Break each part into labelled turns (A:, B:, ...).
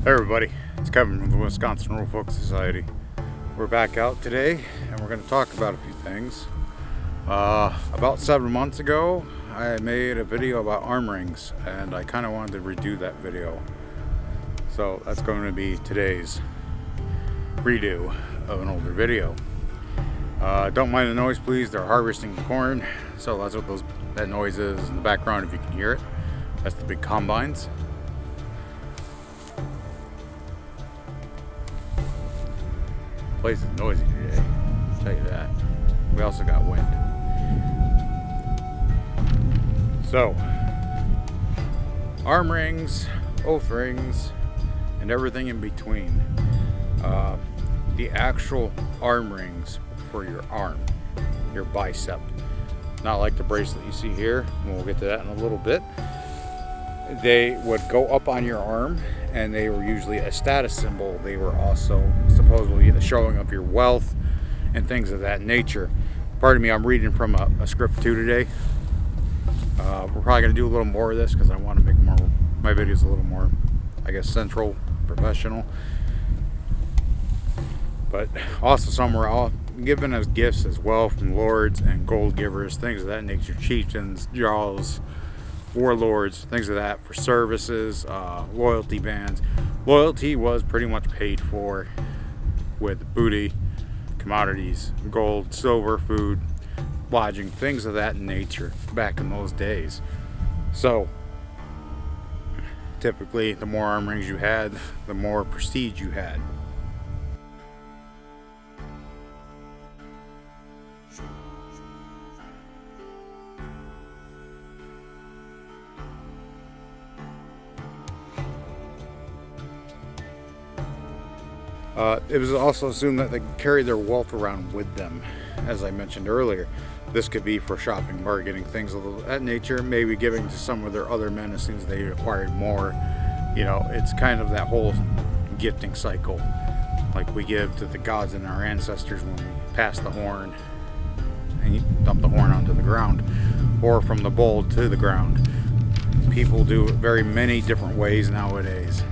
A: Hey everybody, it's Kevin from the Wisconsin Reworked Society. We're back out today and we're going to talk about a few things. About 7 months ago, I made a video about arm rings and I kind of wanted to redo that video. So that's going to be today's redo of an older video. Don't mind the noise please, they're harvesting corn. So that's what that noise is in the background if you can hear it. That's the big combines. Place is noisy today, I'll tell you that. We also got wind. So, arm rings, oath rings, and everything in between. The actual arm rings for your arm, your bicep. Not like the bracelet you see here, and we'll get to that in a little bit. They would go up on your arm and they were usually a status symbol. They were also supposedly showing up your wealth and things of that nature. Pardon me, I'm reading from a script too today. We're probably going to do a little more of this because I want to make my videos a little more, I guess, central, professional. But also some were all given as gifts as well from lords and gold givers, things of that nature, chieftains, jarls, warlords, things of that for services, loyalty bands. Loyalty was pretty much paid for with booty, commodities, gold, silver, food, lodging, things of that nature back in those days. So typically the more arm rings you had, the more prestige you had. It was also assumed that they carried their wealth around with them, as I mentioned earlier. This could be for shopping, bargaining, things of that nature, maybe giving to some of their other men as soon as they acquired more. You know, it's kind of that whole gifting cycle, like we give to the gods and our ancestors when we pass the horn and you dump the horn onto the ground, or from the bowl to the ground. People do it very many different ways nowadays.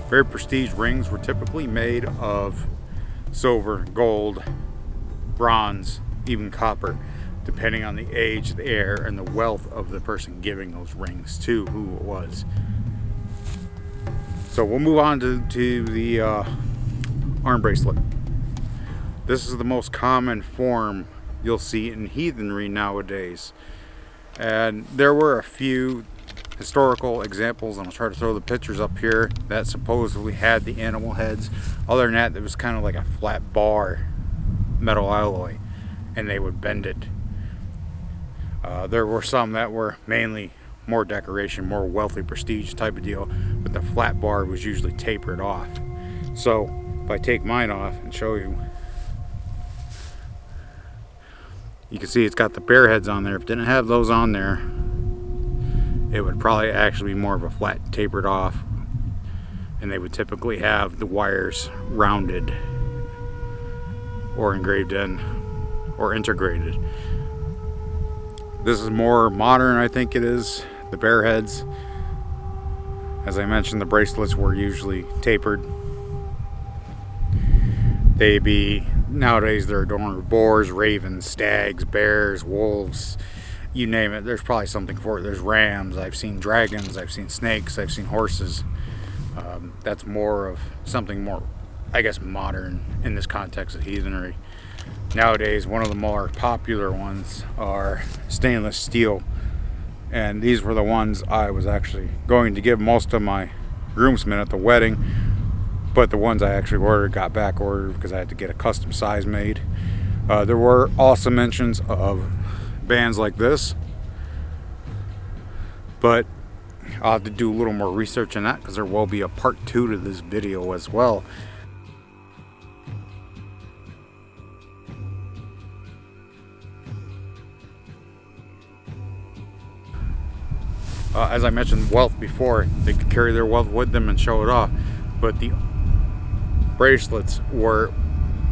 A: Very prestige rings were typically made of silver, gold, bronze, even copper, depending on the age, the heir, and the wealth of the person giving those rings to, who it was. So we'll move on to the arm bracelet. This is the most common form you'll see in heathenry nowadays. And there were a few historical examples, and I'll try to throw the pictures up here, that supposedly had the animal heads. Other than that, it was kind of like a flat bar metal alloy, and they would bend it. There were some that were mainly more decoration, more wealthy prestige type of deal, but the flat bar was usually tapered off. So if I take mine off and show you, you can see it's got the bear heads on there. If it didn't have those on there, it would probably actually be more of a flat tapered off, and they would typically have the wires rounded or engraved in or integrated. This is more modern, I think it is. The bear heads, as I mentioned, the bracelets were usually tapered. Nowadays they're adorned with boars, ravens, stags, bears, wolves, you name it. There's probably something for it. There's rams, I've seen dragons, I've seen snakes, I've seen horses. That's more of something more, I guess, modern in this context of heathenry. Nowadays, one of the more popular ones are stainless steel, and these were the ones I was actually going to give most of my groomsmen at the wedding, but the ones I actually ordered got back ordered because I had to get a custom size made. There were also mentions of bands like this, but I'll have to do a little more research on that because there will be a part 2 to this video as well. As I mentioned, wealth before, they could carry their wealth with them and show it off, but the bracelets were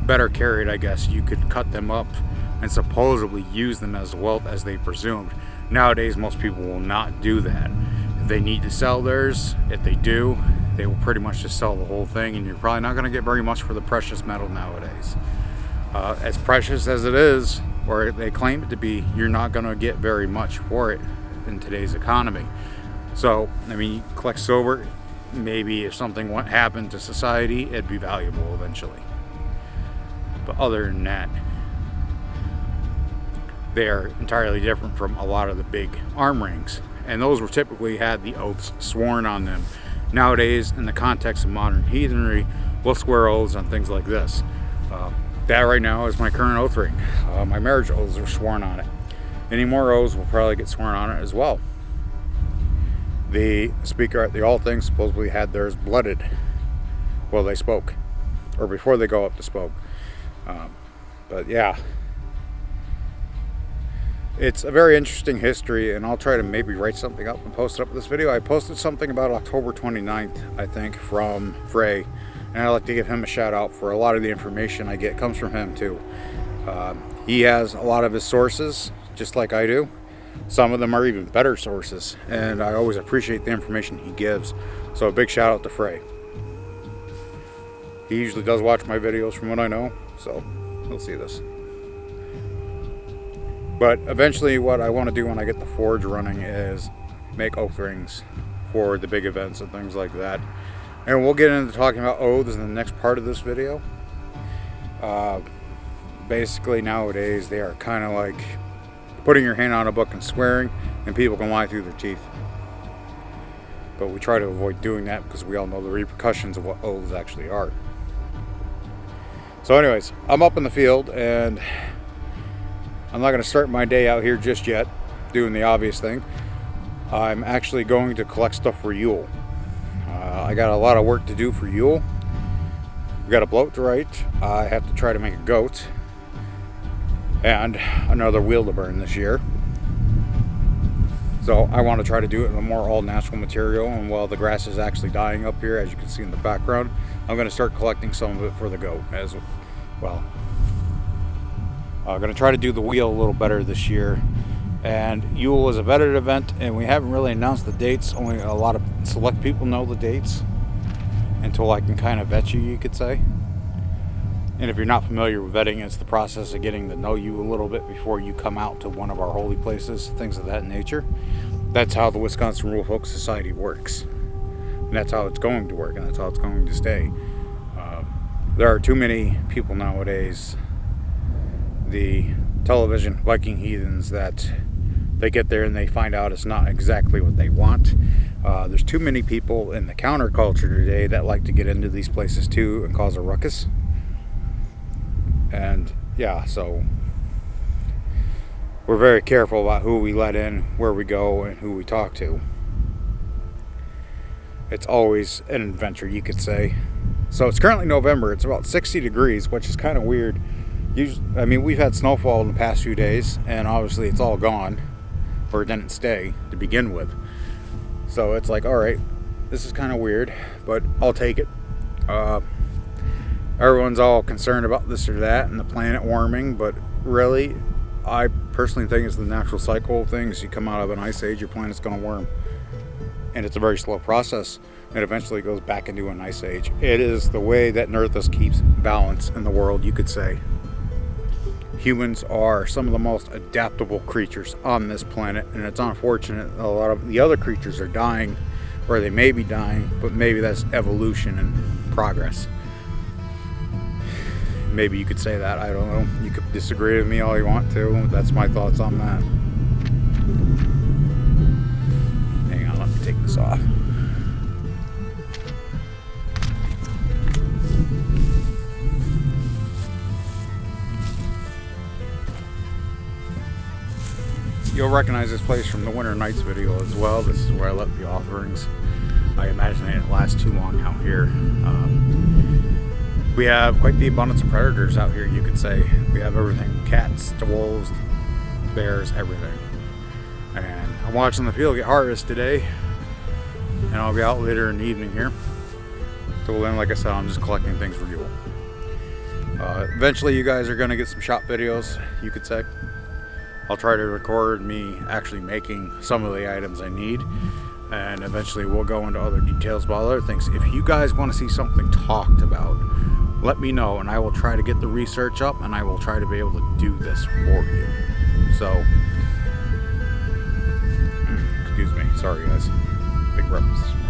A: better carried, I guess. You could cut them up and supposedly use them as wealth as they presumed. Nowadays, most people will not do that. If they need to sell theirs, if they do, they will pretty much just sell the whole thing, and you're probably not going to get very much for the precious metal nowadays. As precious as it is, or they claim it to be, you're not going to get very much for it in today's economy. So, I mean, you collect silver, maybe if something happened to society, it'd be valuable eventually. But other than that, they are entirely different from a lot of the big arm rings. And those were typically had the oaths sworn on them. Nowadays, in the context of modern heathenry, we'll swear oaths on things like this. That right now is my current oath ring. My marriage oaths are sworn on it. Any more oaths will probably get sworn on it as well. The speaker at the alt thing supposedly had theirs blooded while they spoke, or before they go up to spoke. But yeah, it's a very interesting history, and I'll try to maybe write something up and post it up in this video. I posted something about October 29th, I think, from Freyr, and I'd like to give him a shout out for a lot of the information I get comes from him too. He has a lot of his sources, just like I do. Some of them are even better sources, and I always appreciate the information he gives. So a big shout out to Frey. He usually does watch my videos from what I know, so he'll see this. But eventually what I want to do when I get the forge running is make oath rings for the big events and things like that. And we'll get into talking about oaths in the next part of this video. Basically nowadays they are kind of like putting your hand on a book and swearing, and people can lie through their teeth. But we try to avoid doing that because we all know the repercussions of what oaths actually are. So anyways, I'm up in the field, and I'm not going to start my day out here just yet doing the obvious thing. I'm actually going to collect stuff for Yule. I got a lot of work to do for Yule. We got a bloat to write. I have to try to make a goat and another wheel to burn this year. So I want to try to do it in a more all natural material, and while the grass is actually dying up here, as you can see in the background, I'm going to start collecting some of it for the goat as well. I'm going to try to do the wheel a little better this year. And Yule is a vetted event, and we haven't really announced the dates. Only a lot of select people know the dates until I can kind of vet you, you could say. And if you're not familiar with vetting, it's the process of getting to know you a little bit before you come out to one of our holy places, things of that nature. That's how the Wisconsin Rule Folk Society works. And that's how it's going to work, and that's how it's going to stay. There are too many people nowadays, the television Viking heathens, that they get there and they find out it's not exactly what they want. There's too many people in the counterculture today that like to get into these places too and cause a ruckus. And yeah, so we're very careful about who we let in, where we go, and who we talk to. It's always an adventure, you could say. So it's currently November. It's about 60 degrees, which is kind of weird. I mean, we've had snowfall in the past few days, and obviously it's all gone, or it didn't stay to begin with. So it's like, all right, this is kind of weird, but I'll take it. Everyone's all concerned about this or that and the planet warming, but really, I personally think it's the natural cycle of things. You come out of an ice age, your planet's going to warm. And it's a very slow process. It eventually goes back into an ice age. It is the way that Earth keeps balance in the world, you could say. Humans are some of the most adaptable creatures on this planet, and it's unfortunate a lot of the other creatures are dying, or they may be dying, but maybe that's evolution and progress. Maybe you could say that, I don't know. You could disagree with me all you want to. That's my thoughts on that. Hang on, let me take this off. You'll recognize this place from the Winter Nights video as well. This is where I let the offerings. I imagine they didn't last too long out here. We have quite the abundance of predators out here, you could say. We have everything, cats to wolves, bears, everything. And I'm watching the field get harvest today, and I'll be out later in the evening here. So then, like I said, I'm just collecting things for Yule. Eventually you guys are going to get some shop videos, you could say. I'll try to record me actually making some of the items I need, and eventually we'll go into other details about other things. If you guys want to see something talked about, let me know, and I will try to get the research up, and I will try to be able to do this for you. So, excuse me, sorry guys, big breakfast this morning.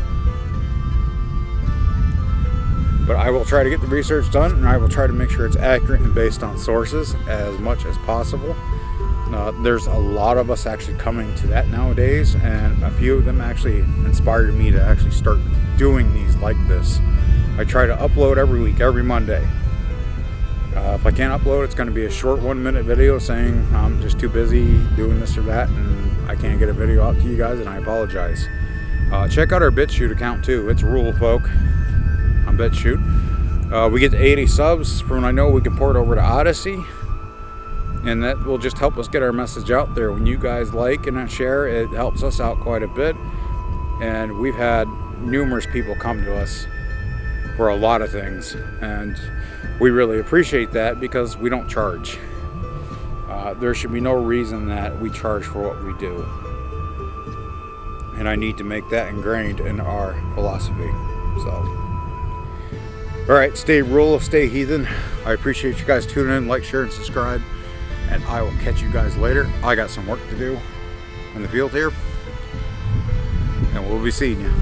A: But I will try to get the research done, and I will try to make sure it's accurate and based on sources as much as possible. There's a lot of us actually coming to that nowadays, and a few of them actually inspired me to actually start doing these like this. I try to upload every week, every Monday. If I can't upload, it's going to be a short 1-minute video saying I'm just too busy doing this or that, and I can't get a video out to you guys, and I apologize. Check out our BitChute account too. It's Rule Folk on BitChute. We get to 80 subs. From what I know, we can port over to Odyssey, and that will just help us get our message out there. When you guys like and share, it helps us out quite a bit. And we've had numerous people come to us for a lot of things, and we really appreciate that because we don't charge. There should be no reason that we charge for what we do, and I need to make that ingrained in our philosophy. So, all right, stay rural, stay heathen. I appreciate you guys tuning in. Like, share, and subscribe, and I will catch you guys later. I got some work to do in the field here, and we'll be seeing you.